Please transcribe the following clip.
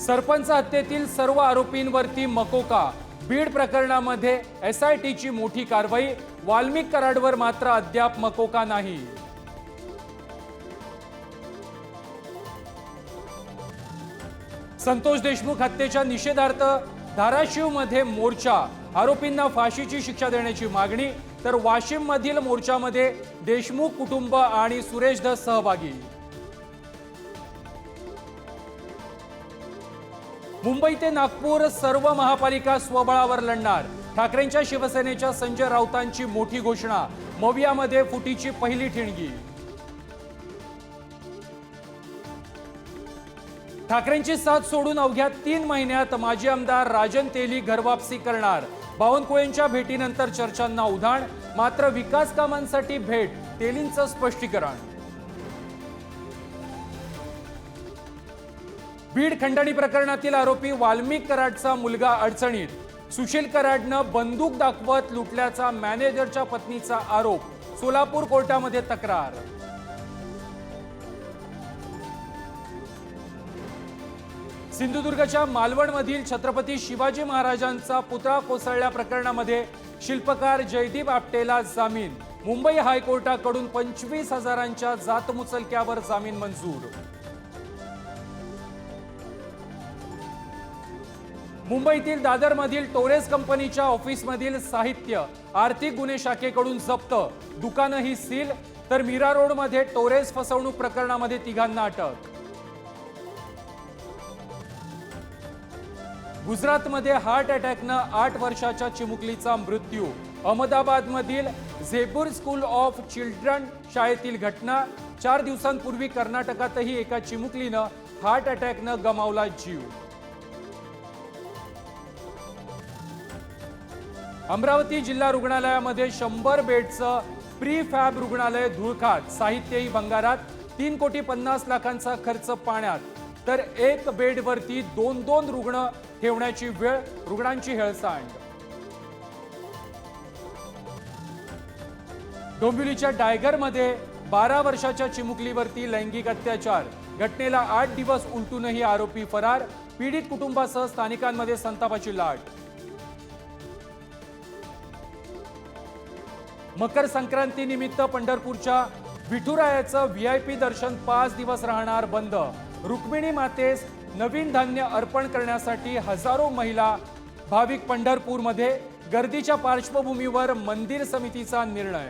सरपंच हत्येतील सर्व आरोपींवरती मकोका। बीड प्रकरणामध्ये एसआयटीची मोठी कारवाई। वाल्मिक कराडवर मात्र अद्याप मकोका नाही। संतोष देशमुख हत्येच्या निषेधार्थ धाराशिवमध्ये मोर्चा। आरोपींना फाशीची शिक्षा देण्याची मागणी। तर वाशिम मधील मोर्चामध्ये देशमुख कुटुंब आणि सुरेश धस सहभागी। मुंबई ते नागपूर सर्व महापालिका स्वबळावर लढणार। ठाकरेंच्या शिवसेनेच्या संजय राऊतांची मोठी घोषणा। मवियामध्ये फुटीची पहिली ठिणगी। ठाकरेंची साथ सोडून अवघ्या 3 महिन्यात माजी आमदार राजन तेली घरवापसी करणार। बावनकुळेंच्या भेटीनंतर चर्चांना उधाण। मात्र विकास कामांसाठी भेट, तेलींचं स्पष्टीकरण। बीड खंडणी प्रकरणातील आरोपी वाल्मिक कराडचा मुलगा अडचणीत। सुशील कराडनं बंदूक दाखवत लुटल्याचा मॅनेजरच्या पत्नीचा आरोप। सोलापूर कोर्टामध्ये तक्रार। सिंधुदुर्गच्या मालवणमधील छत्रपती शिवाजी महाराजांचा पुतळा कोसळल्या प्रकरणामध्ये शिल्पकार जयदीप आपटेला जामीन। मुंबई हायकोर्टाकडून 25,000च्या जातमुचलक्यावर जामीन मंजूर। मुंबईतील दादरमधील टोरेस कंपनीच्या ऑफिसमधील साहित्य आर्थिक गुन्हे शाखेकडून जप्त। दुकानंही सील। तर मीरा रोडमध्ये टोरेस फसवणूक प्रकरणामध्ये 3घांना अटक। गुजरातमध्ये हार्ट अटॅकनं 8 वर्षाच्या चिमुकलीचा मृत्यू। अहमदाबादमधील झेपूर स्कूल ऑफ चिल्ड्रन शाळेतील घटना। 4 दिवसांपूर्वी कर्नाटकातही एका चिमुकलीनं हार्ट अटॅकनं गमावला जीव। अमरावती जिल्हा रुग्णालयामध्ये 100 बेडचं प्रीफॅब रुग्णालय धुळखात। साहित्यही भंगारात। 3,50,00,000चा खर्च पाण्यात। तर 1 बेडवरती 2 रुग्ण ठेवण्याची वेळ। रुग्णांची हेळसांड। डोंबिवलीच्या डायगरमध्ये 12 वर्षाच्या चिमुकलीवरती लैंगिक अत्याचार। घटनेला 8 दिवस उलटूनही आरोपी फरार। पीडित कुटुंबासह स्थानिकांमध्ये संतापाची लाट। मकर संक्रांती निमित्त पंढरपूरच्या विठुरायाचं व्हीआयपी दर्शन 5 दिवस राहणार बंद। रुक्मिणी मातेस नवीन धान्य अर्पण करण्यासाठी हजारो महिला भाविक पंढरपूरमध्ये। गर्दीच्या पार्श्वभूमीवर मंदिर समितीचा निर्णय।